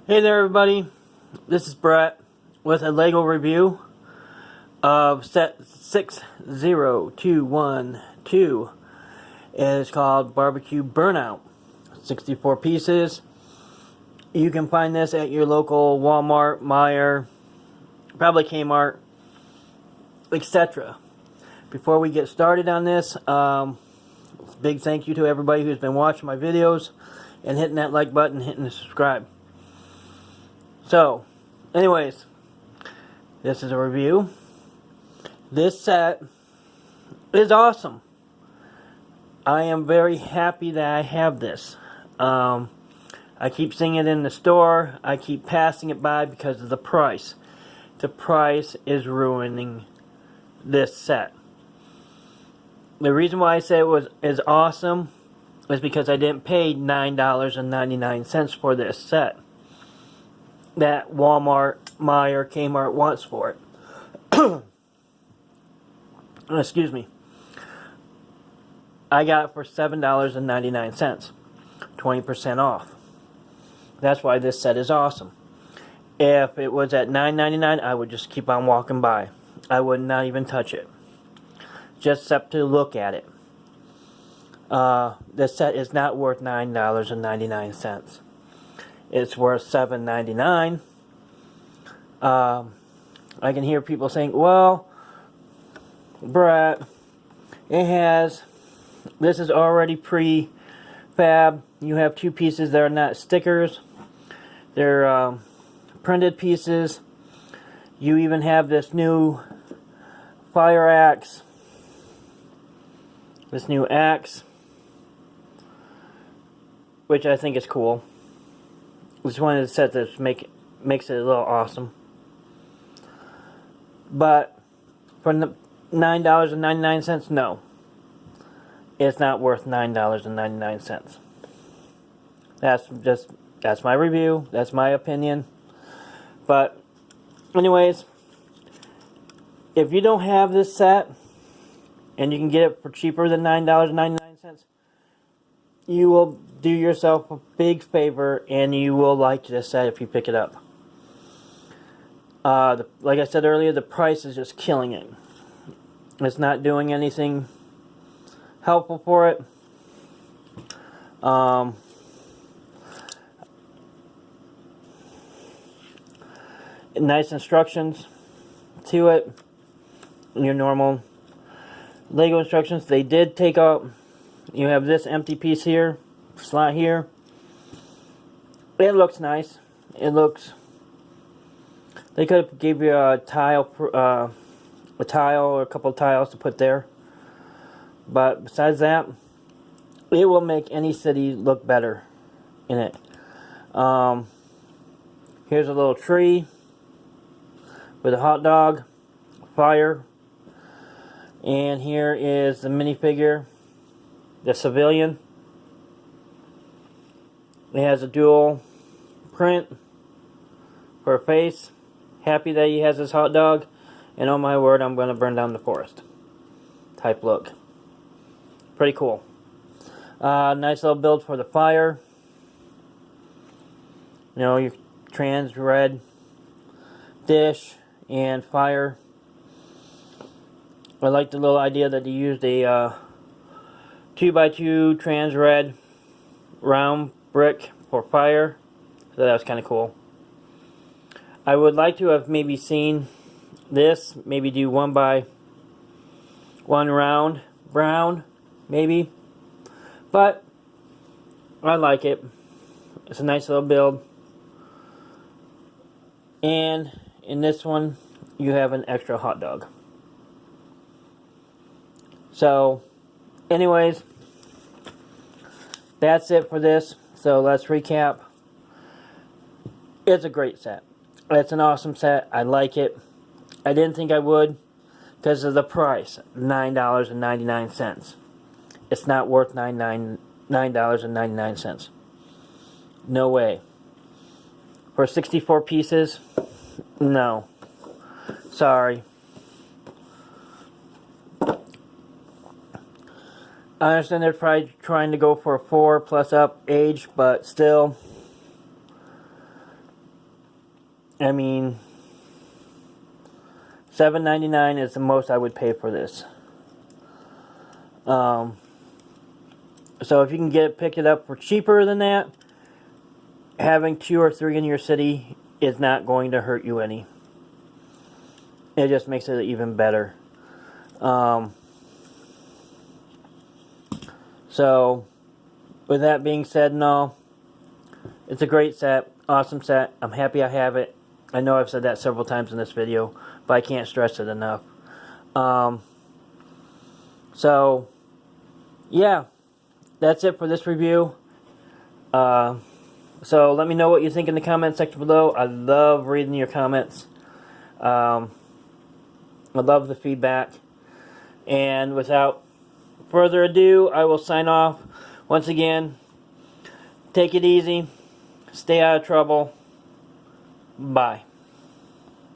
Hey there everybody, this is Brett with a LEGO review of set 60212. It is called Barbecue Burnout. 64 pieces. You can find this at your local Walmart, Meijer, probably Kmart, etc. Before we get started on this, big thank you to everybody who's been watching my videos and hitting that like button, hitting the subscribe. So, anyways, this is a review. This set is awesome. I am very happy that I have this. I keep seeing it in the store. I keep passing it by because of the price. The price is ruining this set. The reason why I say it is awesome is because I didn't pay $9.99 for this set that Walmart, Meijer, Kmart wants for it. Excuse me. I got it for $7.99, 20% off. That's why this set is awesome. If it was at $9.99, I would just keep on walking by. I would not even touch it, just except to look at it. This set is not worth $9.99. It's worth $7.99. I can hear people saying, well, Brett, this is already prefab. You have two pieces that are not stickers. They're printed pieces. You even have this new fire axe. This new axe, which I think is cool. Just wanted to set this, makes it a little awesome. But for $9.99, no. It's not worth $9.99. That's my review. That's my opinion. But anyways, if you don't have this set and you can get it for cheaper than $9.99, you will do yourself a big favor and you will like this set if you pick it up. Like I said earlier, the price is just killing it. It's not doing anything helpful for it. Nice instructions to it. Your normal LEGO instructions. They did take out, you have this empty piece here, slot here. It looks nice. It looks, they could have gave you a tile or a couple of tiles to put there. But besides that, it will make any city look better in it. Here's a little tree with a hot dog, fire, and here is the minifigure, the civilian. It has a dual print for a face. Happy that he has his hot dog, and oh my word, I'm going to burn down the forest type look. Pretty cool. Nice little build for the fire. You know, your trans red dish and fire. I like the little idea that they used a 2x2 trans red round brick for fire. So that was kind of cool. I would like to have maybe seen this, maybe do 1x1 round brown, maybe. But I like it. It's a nice little build. And in this one, you have an extra hot dog. So, anyways, that's it for this. So let's recap. It's a great set. It's an awesome set. I like it. I didn't think I would because of the price, $9.99. It's not worth $9.99. No way. For 64 pieces, no. Sorry. I understand they're probably trying to go for a 4+ up age, but still, I mean, $7.99 is the most I would pay for this. So if you can pick it up for cheaper than that, having 2 or 3 in your city is not going to hurt you any. It just makes it even better. So, with that being said and all, it's a great set, awesome set. I'm happy I have it. I know I've said that several times in this video, but I can't stress it enough. So, yeah, that's it for this review. So let me know what you think in the comment section below. I love reading your comments. I love the feedback. And without further ado, I will sign off. Once again, take it easy. Stay out of trouble. Bye.